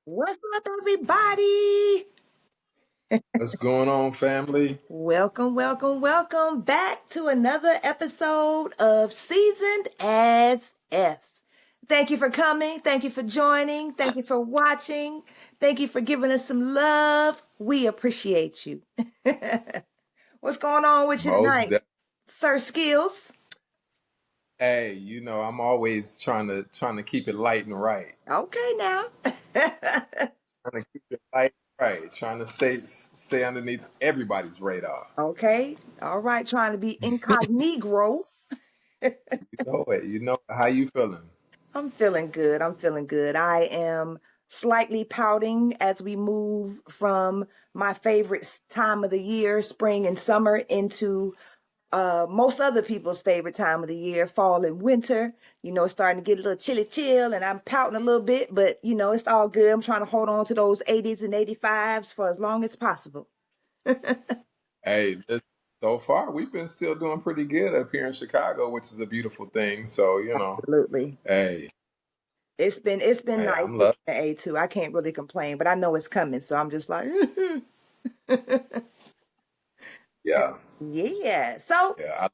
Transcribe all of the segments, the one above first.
What's up, everybody? What's going on, family? Welcome back to another episode of Seasoned AzF. Thank you for coming. Thank you for joining. Thank you for watching. Thank you for giving us some love. We appreciate you. What's going on with you Most tonight, de- Sir Skillz? Hey, I'm always trying to keep it light and right. Okay, now. Trying to keep it light and right. Trying to stay underneath everybody's radar. Okay. All right. Trying to be incognito. You know it. You know how you feeling? I'm feeling good. I'm feeling good. I am slightly pouting as we move from my favorite time of the year, spring and summer, into most other people's favorite time of the year, fall and winter. It's starting to get a little chilly chill, and I'm pouting a little bit, but it's all good. I'm trying to hold on to those 80s and 85s for as long as possible. Hey, so far we've been still doing pretty good up here in Chicago, which is a beautiful thing. So, Absolutely. hey, It's been hey, nice I'm being love. an A2. I can't really complain, but I know it's coming, so I'm just like, Yeah, yeah. So yeah.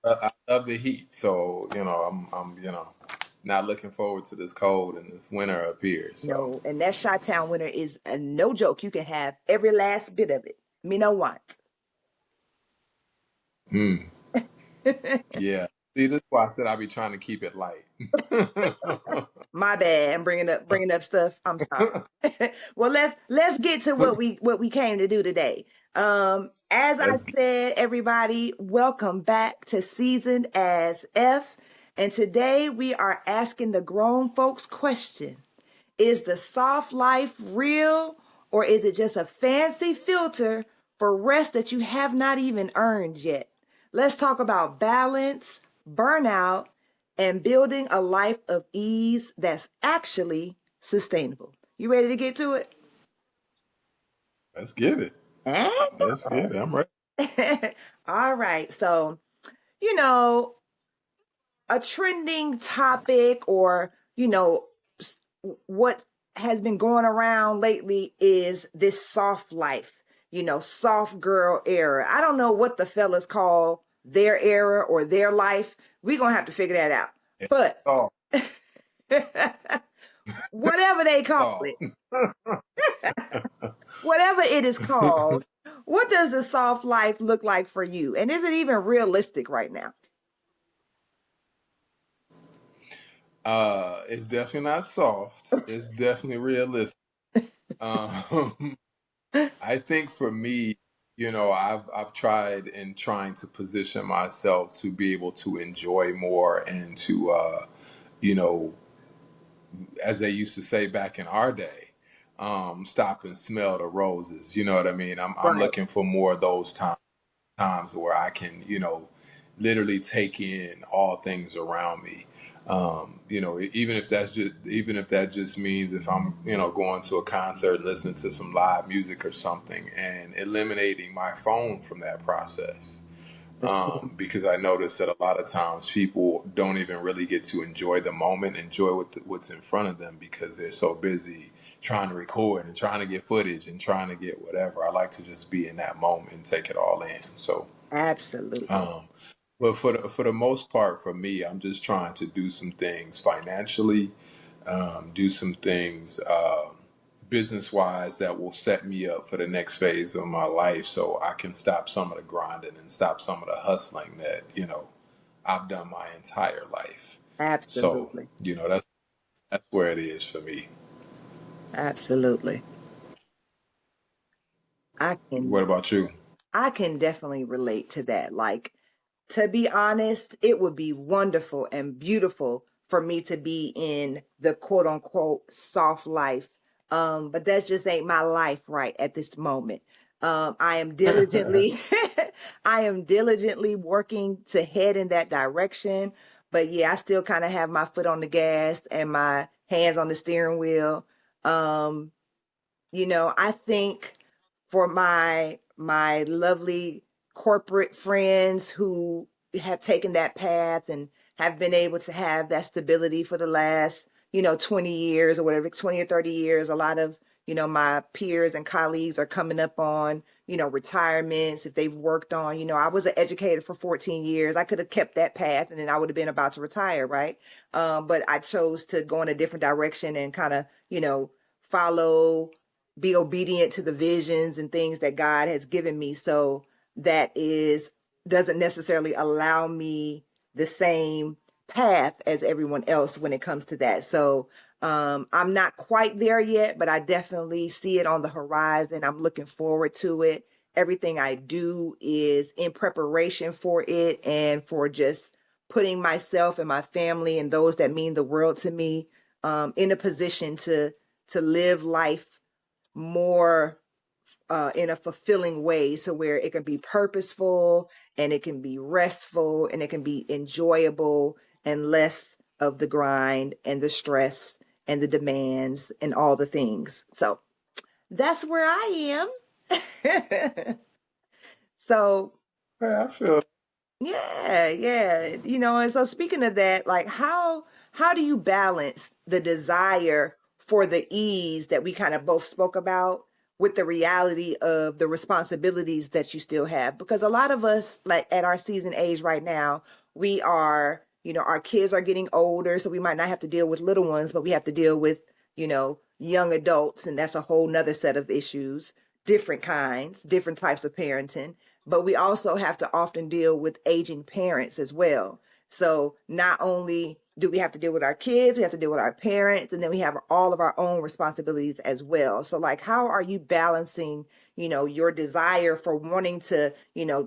I love the heat. So, I'm not looking forward to this cold and this winter up here. So. no, and that Chi-Town winter is no joke. You can have every last bit of it. Me no want. Hmm. Yeah. See, this is why I said I be trying to keep it light. My bad. I'm bringing up stuff. I'm sorry. Well, let's get to what we came to do today. As I Let's get, said, everybody, welcome back to Seasoned as F. And today we are asking the grown folks question. Is the soft life real, or is it just a fancy filter for rest that you have not even earned yet? Let's talk about balance, burnout, and building a life of ease that's actually sustainable. You ready to get to it? let's get it. Eh? Let's get it. I'm ready. All right. So, you know, a trending topic, or, what has been going around lately is this soft life, soft girl era. I don't know what the fellas call their era or their life. We're going to have to figure that out. But Oh, whatever they call oh. it, whatever it is called, what does the soft life look like for you? And is it even realistic right now? It's definitely not soft. It's definitely realistic. Um, I think for me, I've tried in trying to position myself to be able to enjoy more and to, you know, as they used to say back in our day, stop and smell the roses. You know what I mean? I'm Right. looking for more of those times where I can, literally take in all things around me. Even if that just means if I'm, going to a concert and listening to some live music or something and eliminating my phone from that process. Because I notice that a lot of times people don't even really get to enjoy the moment, enjoy what's in front of them because they're so busy trying to record and trying to get footage and trying to get whatever. I like to just be in that moment and take it all in. So, Absolutely. um, but for the most part, for me, I'm just trying to do some things financially, do some things business wise that will set me up for the next phase of my life, so I can stop some of the grinding and stop some of the hustling that I've done my entire life. So Absolutely. that's where it is for me. Absolutely. I can What about you? I can definitely relate to that. Like, to be honest, it would be wonderful and beautiful for me to be in the quote unquote soft life. But that just ain't my life right at this moment. I am diligently, I am diligently working to head in that direction. But yeah, I still kind of have my foot on the gas and my hands on the steering wheel. Um, I think for my lovely corporate friends who have taken that path and have been able to have that stability for the last 20 years or whatever, 20 or 30 years. A lot of, my peers and colleagues are coming up on, retirements if they've worked on, I was an educator for 14 years. I could have kept that path and then I would have been about to retire, right? But I chose to go in a different direction and kind of, follow, be obedient to the visions and things that God has given me. So that doesn't necessarily allow me the same path as everyone else when it comes to that. So I'm not quite there yet, but I definitely see it on the horizon. I'm looking forward to it. Everything I do is in preparation for it and for just putting myself and my family and those that mean the world to me in a position to live life more in a fulfilling way, so where it can be purposeful and it can be restful and it can be enjoyable and less of the grind and the stress and the demands and all the things. So that's where I am. So Yeah, I feel. yeah. And so speaking of that, like how do you balance the desire for the ease that we kind of both spoke about with the reality of the responsibilities that you still have? Because a lot of us, like at our season age right now, we are, our kids are getting older, so we might not have to deal with little ones, but we have to deal with, young adults, and that's a whole nother set of issues, different kinds, different types of parenting. But we also have to often deal with aging parents as well. So not only do we have to deal with our kids, we have to deal with our parents, and then we have all of our own responsibilities as well. So like, how are you balancing, your desire for wanting to,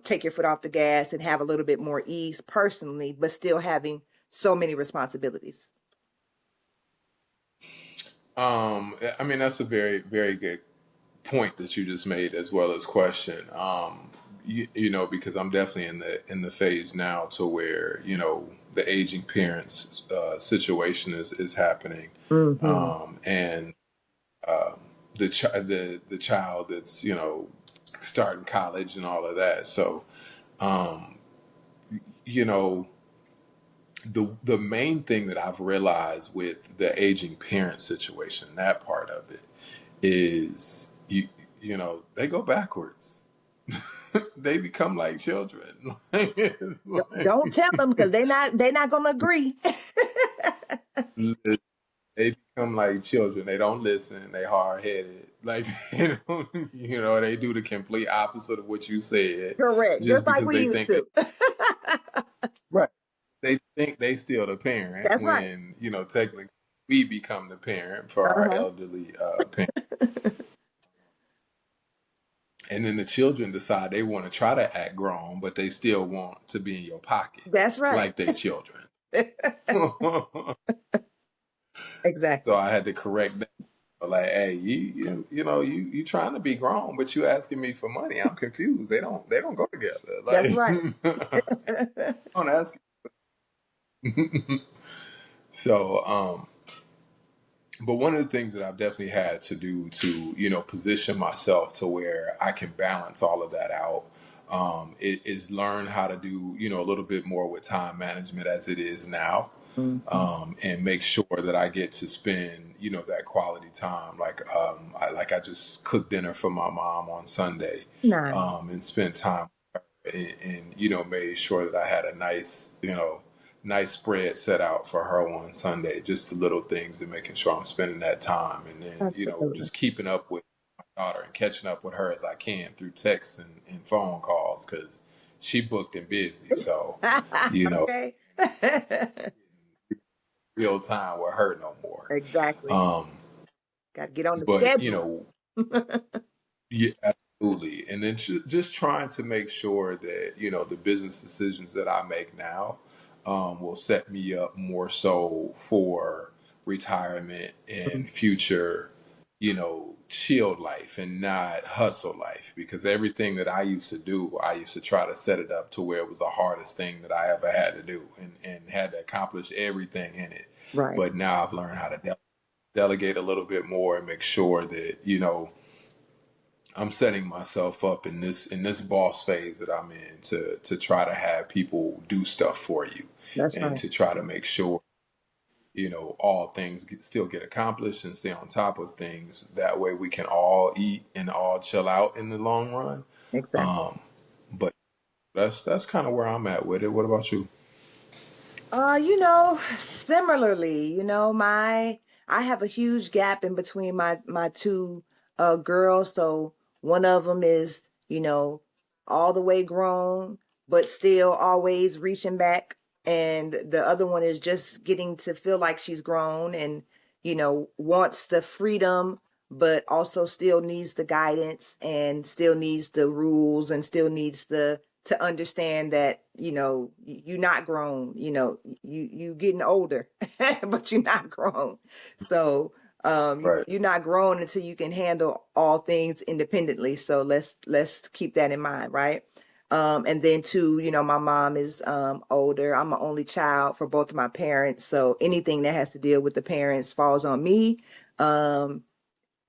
take your foot off the gas and have a little bit more ease personally, but still having so many responsibilities? I mean, that's a very, very good point that you just made, as well as question. Because I'm definitely in the phase now to where the aging parents situation is happening, Mm-hmm. and the child that's starting college and all of that. So um, you know the main thing that I've realized with the aging parent situation, that part of it, is they go backwards. They become like children. Like, it's Don't tell them because they're not gonna agree. like, they become like children. They don't listen. They hard headed. Like they don't, they do the complete opposite of what you said, Correct, just just like because we they used think they to. right. They think they still the parent That's right. when technically we become the parent for our Uh-huh. elderly parents. And then the children decide they want to try to act grown, but they still want to be in your pocket That's right. like they children. So Exactly. I had to correct that. Like, hey, you trying to be grown, but you asking me for money. I'm confused. They don't go together. That's Like, right. don't ask. So, but one of the things that I've definitely had to do to position myself to where I can balance all of that out, is learn how to do a little bit more with time management as it is now, Mhm. and make sure that I get to spend that quality time. I just cooked dinner for my mom on Sunday, Nice. and spent time and made sure that I had a nice spread set out for her on Sunday. Just the little things and making sure I'm spending that time, and then Absolutely. just keeping up with my daughter and catching up with her as I can through texts and phone calls, because she booked and busy. So Okay. real time with her no more. Exactly. Um, Got to get on the but schedule. yeah, absolutely. And then just trying to make sure that, the business decisions that I make now will set me up more so for retirement and future, chilled life and not hustle life. Because everything that I used to do, I used to try to set it up to where it was the hardest thing that I ever had to do, and had to accomplish everything in it. Right. But now I've learned how to delegate a little bit more and make sure that, I'm setting myself up in this boss phase that I'm in to try to have people do stuff for you, That's and right. to try to make sure. all things still get accomplished and stay on top of things. That way we can all eat and all chill out in the long run. Exactly. But that's kind of where I'm at with it. What about you? Similarly, I have a huge gap in between my two girls. So one of them is, all the way grown, but still always reaching back. And the other one is just getting to feel like she's grown and, wants the freedom, but also still needs the guidance and still needs the rules and still needs the to understand that you're not grown, you getting older but you're not grown. So Right. you're not grown until you can handle all things independently, so let's keep that in mind, right? And then too, my mom is older. I'm an only child for both of my parents, so anything that has to deal with the parents falls on me.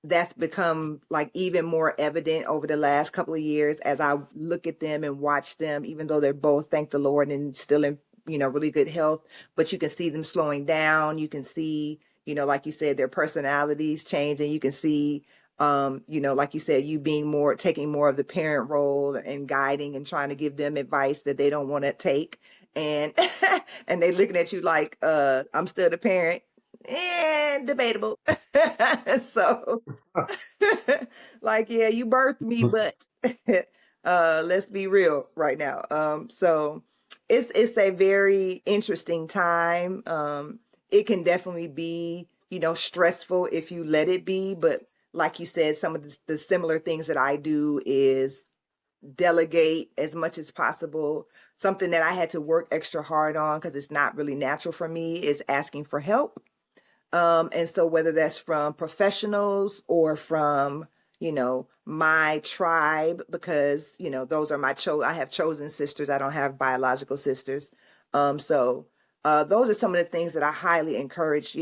That's become like even more evident over the last couple of years as I look at them and watch them, even though they're both, thank the Lord, and still in, really good health. But you can see them slowing down. You can see, like you said, their personalities changing. You can see, like you said, you being taking more of the parent role and guiding and trying to give them advice that they don't want to take. And, and they looking at you like, I'm still the parent. And debatable. So like, yeah, you birthed me, but let's be real right now. So it's a very interesting time. It can definitely be, stressful if you let it be, but like you said, some of the similar things that I do is delegate as much as possible. Something that I had to work extra hard on because it's not really natural for me is asking for help. And so whether that's from professionals or from, my tribe, because, those are I have chosen sisters. I don't have biological sisters. Those are some of the things that I highly encourage,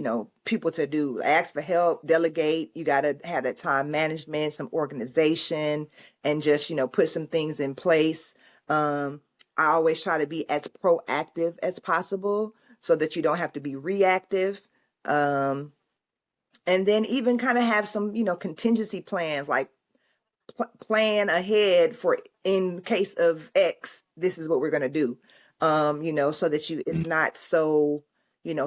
people to do. Ask for help, delegate. You got to have that time management, some organization, and just, put some things in place. I always try to be as proactive as possible so that you don't have to be reactive. Um, and then even kind of have some, contingency plans, like plan ahead for in case of X, this is what we're going to do. So that it's not so,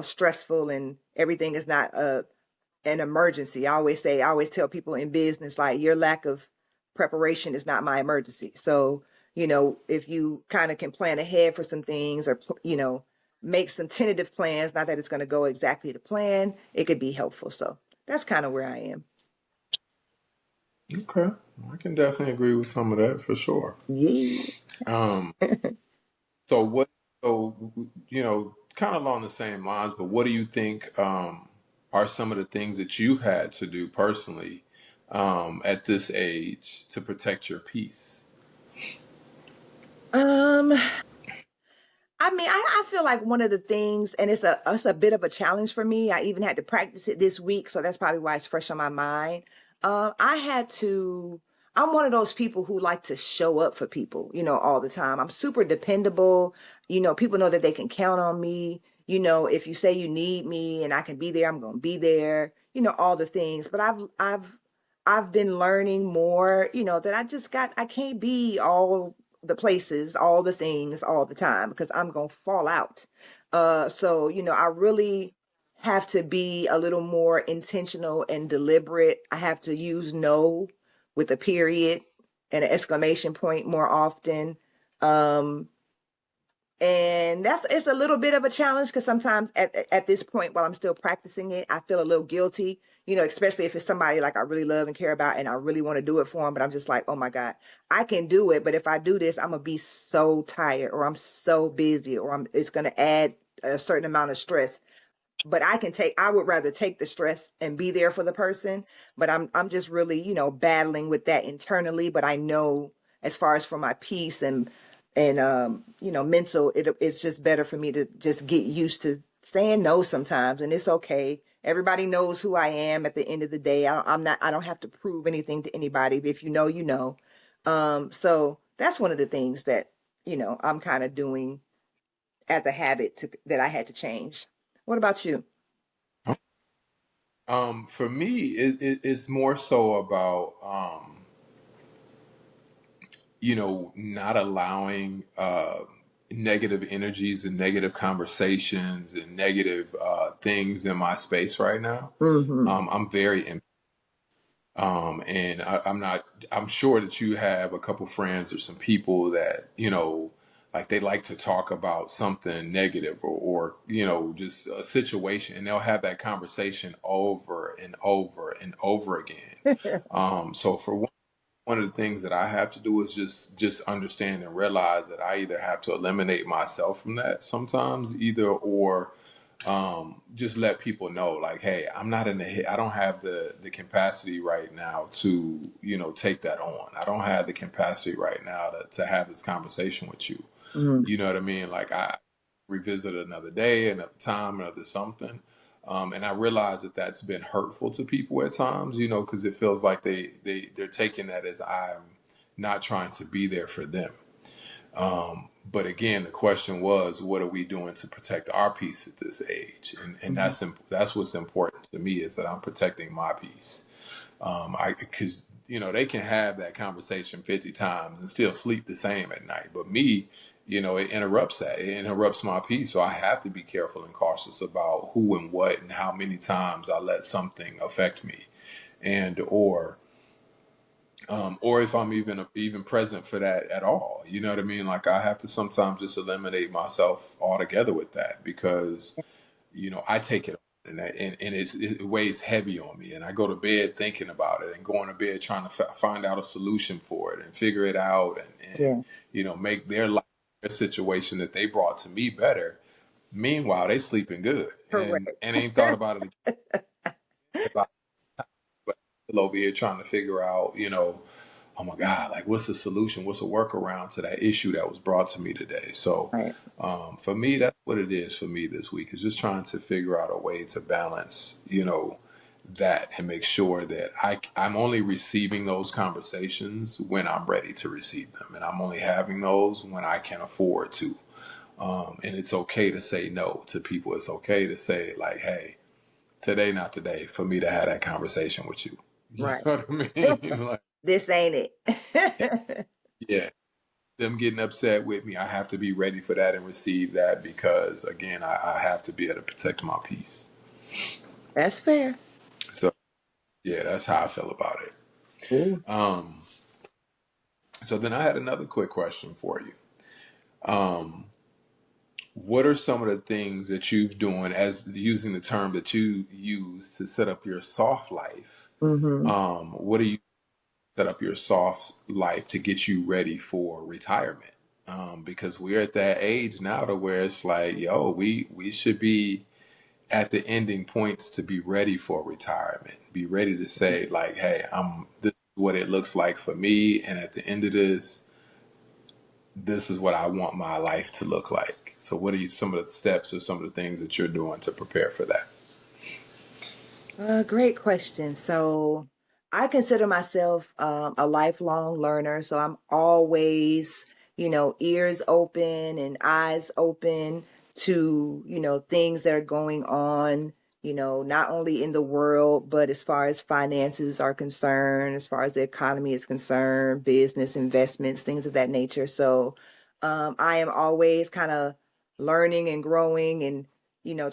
stressful and everything is not an emergency. I always tell people in business, like your lack of preparation is not my emergency. So, if you kind of can plan ahead for some things or, make some tentative plans, not that it's going to go exactly to plan, it could be helpful. So that's kind of where I am. Okay. I can definitely agree with some of that for sure. Yeah. Um, so what, so, kind of along the same lines, but what do you think, are some of the things that you've had to do personally, at this age to protect your peace? Um, I mean, I feel like one of the things, and it's a bit of a challenge for me. I even had to practice it this week, so that's probably why it's fresh on my mind. I had to. I'm one of those people who like to show up for people, all the time. I'm super dependable. People know that they can count on me. If you say you need me and I can be there, I'm gonna be there. All the things. But I've been learning more. That I can't be all the places, all the things, all the time because I'm gonna fall out. So I really have to be a little more intentional and deliberate. I have to use no with a period and an exclamation point more often. Um, and it's a little bit of a challenge because sometimes at this point, while I'm still practicing it, I feel a little guilty, especially if it's somebody like I really love and care about and I really want to do it for them. But I'm just like, oh my God, I can do it. But if I do this, I'm going to be so tired or I'm so busy or it's going to add a certain amount of stress. But I would rather take the stress and be there for the person. But I'm just really, battling with that internally. But I know as far as for my peace and mental, it's just better for me to just get used to saying no sometimes, and it's okay. Everybody knows who I am at the end of the day. I don't have to prove anything to anybody. If you know, you know. So that's one of the things that I'm kind of doing as a habit that I had to change. What about you? For me, it's more so about, not allowing negative energies and negative conversations and negative things in my space right now. Mm-hmm. I'm very and I'm not. I'm sure that you have a couple friends or some people that like they like to talk about something negative or just a situation, and they'll have that conversation over and over and over again. So for one of the things that I have to do is just understand and realize that I either have to eliminate myself from that sometimes, either or just let people know like, hey, I'm not in the hit. I don't have the capacity right now to take that on. I don't have the capacity right now to have this conversation with you. Mm-hmm. You know what I mean? Like I revisit another day, another time, another something. And I realize that that's been hurtful to people at times, because it feels like they're taking that as I'm not trying to be there for them. But again, the question was, what are we doing to protect our peace at this age? And Mm-hmm. that's what's important to me, is that I'm protecting my peace. Because they can have that conversation 50 times and still sleep the same at night. But me, it interrupts that. It interrupts my peace. So I have to be careful and cautious about who and what and how many times I let something affect me, and or if I'm even present for that at all. You know what I mean? Like I have to sometimes just eliminate myself altogether with that, because I take it on, and it weighs heavy on me, and I go to bed thinking about it and going to bed trying to find out a solution for it and figure it out, and Yeah. make their life, their situation that they brought to me better. Meanwhile, they sleeping good and Correct. ain't thought about it again, but still over here trying to figure out, oh my God, like what's the solution? What's a workaround to that issue that was brought to me today? So Right. for me, that's what it is for me this week, is just trying to figure out a way to balance, that, and make sure that I'm only receiving those conversations when I'm ready to receive them. And I'm only having those when I can afford to. And it's okay to say no to people. It's okay to say like, hey, today, not today, for me to have that conversation with you. You Right. know what I mean? Like, This ain't it. yeah, them getting upset with me, I have to be ready for that and receive that, because again, I have to be able to protect my peace. That's fair. So yeah, that's how I feel about it. Ooh. Um, so then I had another quick question for you. What are some of the things that you've doing, as using the term that you use, to set up your soft life? Mm-hmm. What do you set up your soft life to get you ready for retirement? Because we're at that age now to where it's like, yo, we should be at the ending points to be ready for retirement. Be ready to say like, hey, this is what it looks like for me, and at the end of this is what I want my life to look like. So what are some of the steps or some of the things that you're doing to prepare for that? Great question. So I consider myself a lifelong learner. So I'm always, ears open and eyes open to, things that are going on, not only in the world, but as far as finances are concerned, as far as the economy is concerned, business, investments, things of that nature. So I am always kind of learning and growing and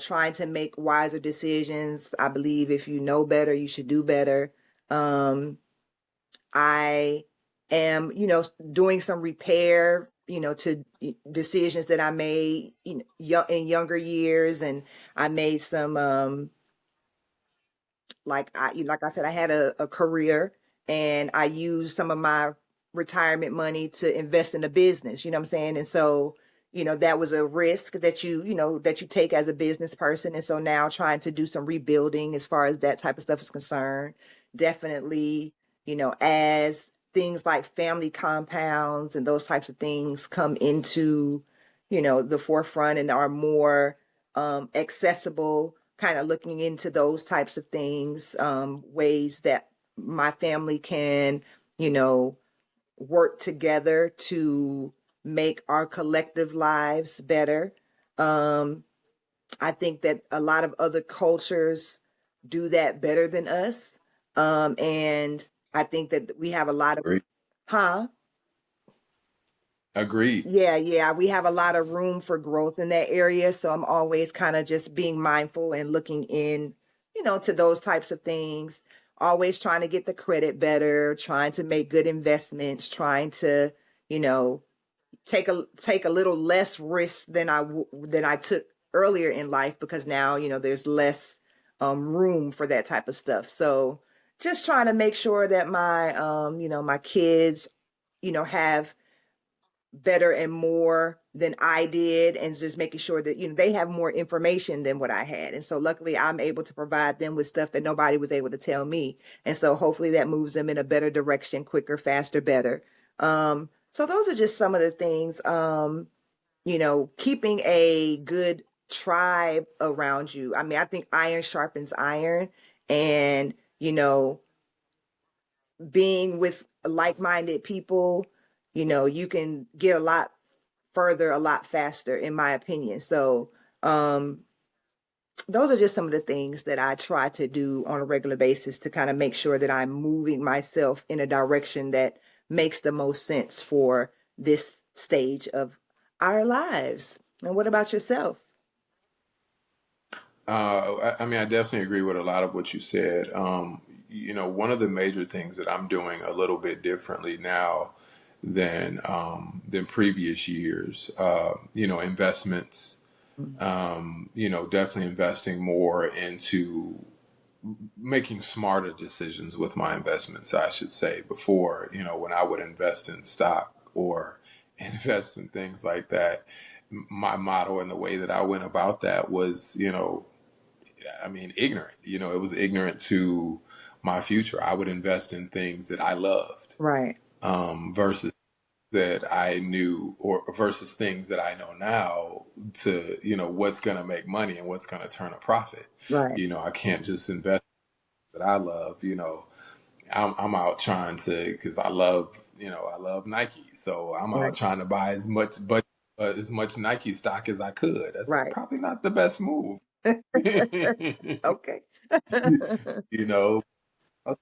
trying to make wiser decisions. I believe if you know better, you should do better. Um, I am, doing some repair, to decisions that I made, in younger years, and I made some, like I said, I had a career, and I used some of my retirement money to invest in a business. You know what I'm saying? And so, that was a risk that that you take as a business person. And so now trying to do some rebuilding as far as that type of stuff is concerned. Definitely, as things like family compounds and those types of things come into, the forefront and are more accessible, kind of looking into those types of things, ways that my family can, you know, work together to make our collective lives better. Um, I think that a lot of other cultures do that better than us. And I think that we have a lot of, Agreed. huh? Agreed. Yeah, we have a lot of room for growth in that area. So I'm always kind of just being mindful and looking in, to those types of things. Always trying to get the credit better, trying to make good investments, trying to, you know, take a little less risk than I took earlier in life, because now, there's less room for that type of stuff. So just trying to make sure that my kids, have better and more than I did, and just making sure that they have more information than what I had. And so luckily I'm able to provide them with stuff that nobody was able to tell me. And so hopefully that moves them in a better direction, quicker, faster, better. So those are just some of the things. Keeping a good tribe around you. I mean, I think iron sharpens iron, and being with like-minded people, you can get a lot further a lot faster, in my opinion. So those are just some of the things that I try to do on a regular basis to kind of make sure that I'm moving myself in a direction that makes the most sense for this stage of our lives. And what about yourself? I mean, I definitely agree with a lot of what you said. One of the major things that I'm doing a little bit differently now than previous years, investments. Definitely investing more into making smarter decisions with my investments, I should say. Before, when I would invest in stock or invest in things like that, my motto and the way that I went about that was, ignorant. It was ignorant to my future. I would invest in things that I loved, Right, versus that I knew, or versus things that I know now, to, what's going to make money and what's going to turn a profit. right, I can't just invest that I love. I'm out trying to, because I love Nike. So I'm out right, trying to buy as much Nike stock as I could. That's right. probably not the best move. Okay. you know,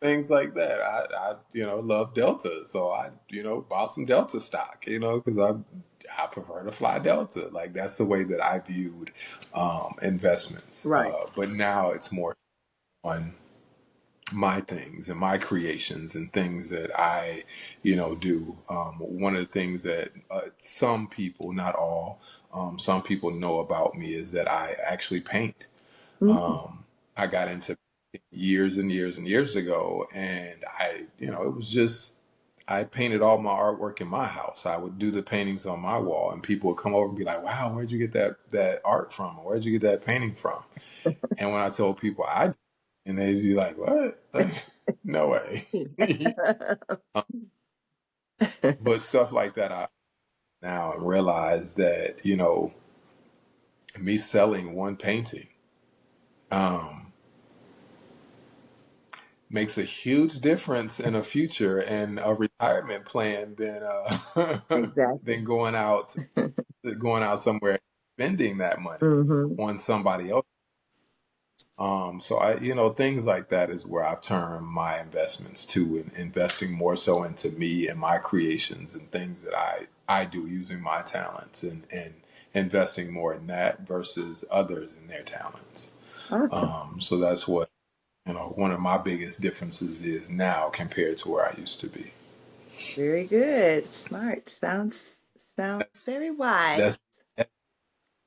things like that. I love Delta, so I bought some Delta stock. Because I prefer to fly Delta. Like, that's the way that I viewed investments. Right, But now it's more on my things and my creations and things that I do. One of the things that some people, not all, some people know about me is that I actually paint. mhm, I got into years and years and years ago, and it was just, I painted all my artwork in my house. I would do the paintings on my wall, and people would come over and be like, "Wow, where'd you get that art from? Or where'd you get that painting from?" And when I told people and they'd be like, "What? Like, no way." But stuff like that, I now realize that me selling one painting um, makes a huge difference in a future and a retirement plan exactly. than going out somewhere and spending that money Hmm. on somebody else. So things like that is where I've turned my investments to, and investing more so into me and my creations and things that I do using my talents, and investing more in that versus others and their talents. Awesome. So that's what, one of my biggest differences is now compared to where I used to be. Very good. Smart. Sounds very wise. That's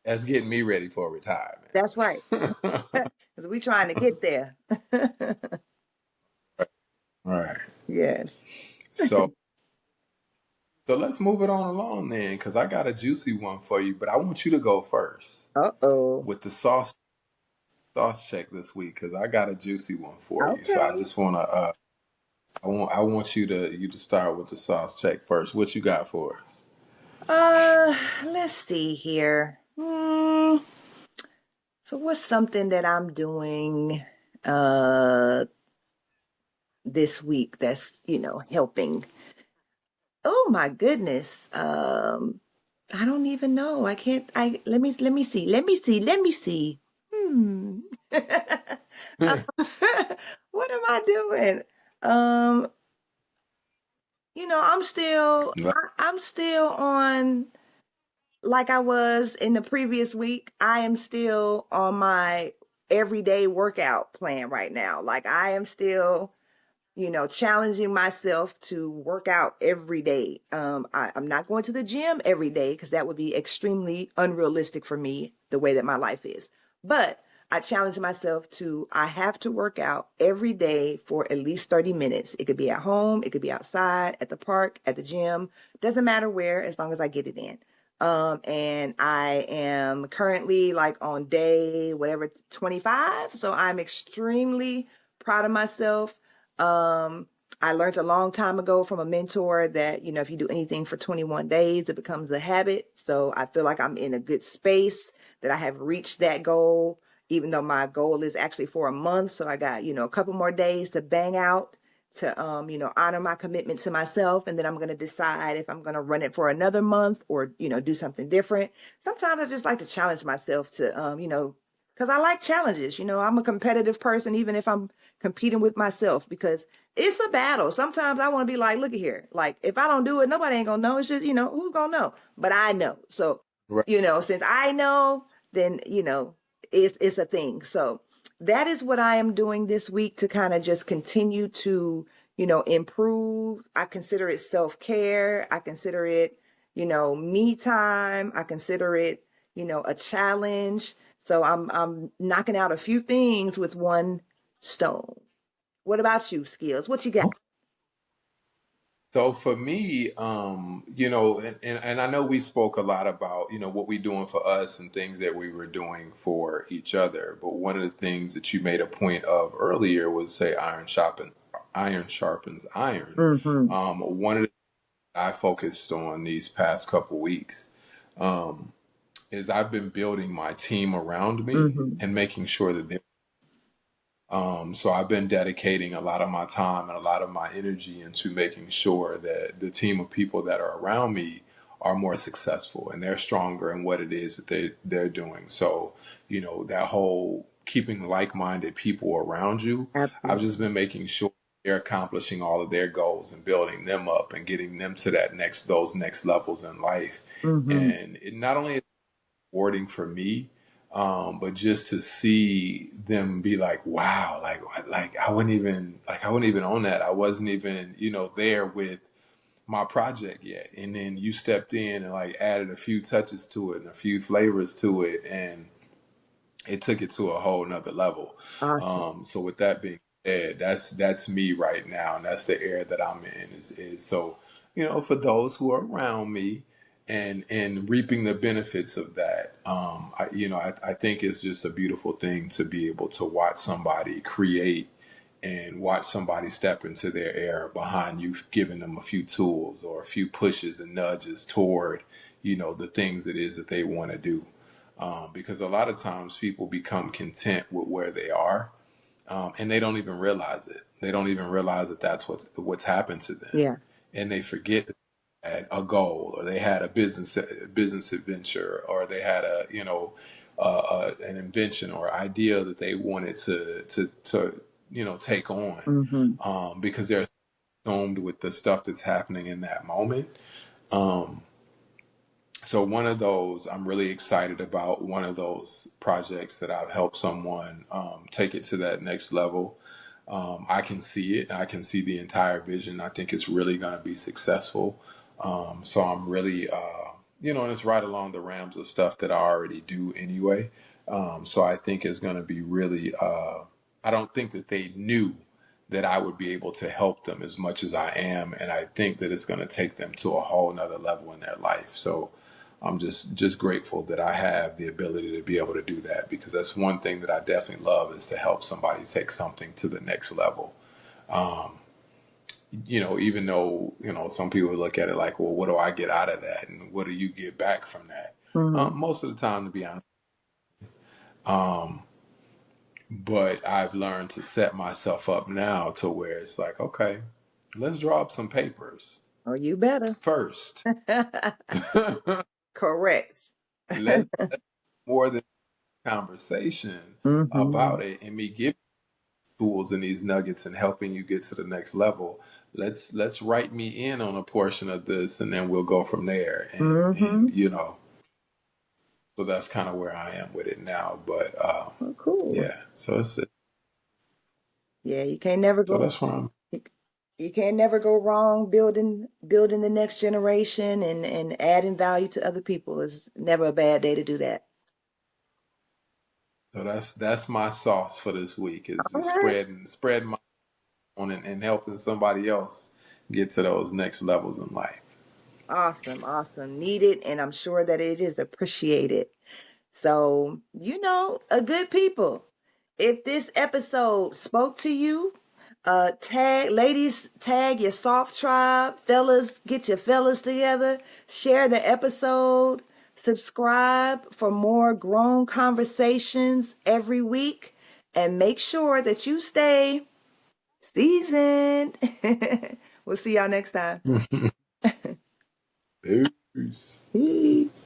that's getting me ready for retirement. That's right. Because we trying to get there. Right. Yes. So let's move it on along then, because I got a juicy one for you, but I want you to go first Uh-oh. with the sauce check this week, because I got a juicy one for you. So I Okay. just want to I want you to start with the sauce check first. What you got for us? Let's see here. So what's something that I'm doing uh this week that's, helping? Oh my goodness. I don't even know. I can't I let me see. Let me see. Hmm. What am I doing? Um, I'm still on like I was in the previous week. I am still on my everyday workout plan right now. Like I am still challenging myself to work out every day. I'm not going to the gym every day because that would be extremely unrealistic for me, the way that my life is. But I challenge myself I have to work out every day for at least 30 minutes. It could be at home, it could be outside, at the park, at the gym. Doesn't matter where, as long as I get it in. And I am currently like on day, whatever, 25. So I'm extremely proud of myself. I learned a long time ago from a mentor that, if you do anything for 21 days, it becomes a habit. So I feel like I'm in a good space, that I have reached that goal, even though my goal is actually for a month. So I got, a couple more days to bang out to, honor my commitment to myself. And then I'm going to decide if I'm going to run it for another month or, do something different. Sometimes I just like to challenge myself to, because I like challenges. I'm a competitive person, even if I'm competing with myself, because it's a battle. Sometimes I want to be like, look at here. Like, if I don't do it, nobody ain't going to know. It's just, who's going to know? But I know. So, Right. since I know, then, it's a thing. So that is what I am doing this week to kind of just continue to, improve. I consider it self-care. I consider it, me time. I consider it, a challenge. So I'm knocking out a few things with one stone. What about you, Skillz? What you got? So for me, and I know we spoke a lot about, what we doing for us and things that we were doing for each other. But one of the things that you made a point of earlier was say iron sharpens iron. Mm-hmm. One of the things I focused on these past couple weeks is I've been building my team around me Mm-hmm. and making sure that they're so I've been dedicating a lot of my time and a lot of my energy into making sure that the team of people that are around me are more successful and they're stronger in what it is that they're doing. So, that whole keeping like-minded people around you, I've just Absolutely. been making sure they're accomplishing all of their goals and building them up and getting them to those next levels in life. Mm-hmm. And it not only rewarding for me, but just to see them be like, wow, like I wouldn't even own that. I wasn't even, there with my project yet. And then you stepped in and like added a few touches to it and a few flavors to it. And it took it to a whole nother level. Awesome. So with that being said, that's me right now, and that's the era that I'm in. Is so for those who are around me, and reaping the benefits of that. I think it's just a beautiful thing to be able to watch somebody create and watch somebody step into their era behind you, giving them a few tools or a few pushes and nudges toward the things it is that they want to do. Because a lot of times people become content with where they are, and they don't even realize it. They don't even realize that that's what's happened to them, Yeah. and they forget that they had a goal, or they had a business adventure, or they had an invention or idea that they wanted to take on, Mm-hmm. because they're consumed with the stuff that's happening in that moment. Um, so one of those, I'm really excited about one of those projects that I've helped someone take it to that next level. I can see it. I can see the entire vision. I think it's really going to be successful. So I'm really, and it's right along the rams of stuff that I already do anyway. So I think it's going to be really, I don't think that they knew that I would be able to help them as much as I am. And I think that it's going to take them to a whole nother level in their life. So I'm just grateful that I have the ability to be able to do that, because that's one thing that I definitely love, is to help somebody take something to the next level. Even though, some people look at it like, well, what do I get out of that? And what do you get back from that? Mm-hmm. Most of the time, to be honest. But I've learned to set myself up now to where it's like, okay, let's draw up some papers Oh, you better. first. Correct. Let's more than conversation Mm-hmm. about it, and me giving tools and these nuggets and helping you get to the next level. Let's write me in on a portion of this, and then we'll go from there. And Mm-hmm. you know, so that's kind of where I am with it now. But Oh, cool. yeah, so it's Yeah, you can't never so go. that's where I'm. You can't never go wrong building the next generation and adding value to other people. It's never a bad day to do that. So that's my sauce for this week is All just right. spreading my own and helping somebody else get to those next levels in life. Awesome, awesome. Needed, and I'm sure that it is appreciated. So, a good people. If this episode spoke to you, tag your soft tribe, fellas, get your fellas together, share the episode, subscribe for more grown conversations every week, and make sure that you stay seasoned. We'll see y'all next time. Peace. Peace.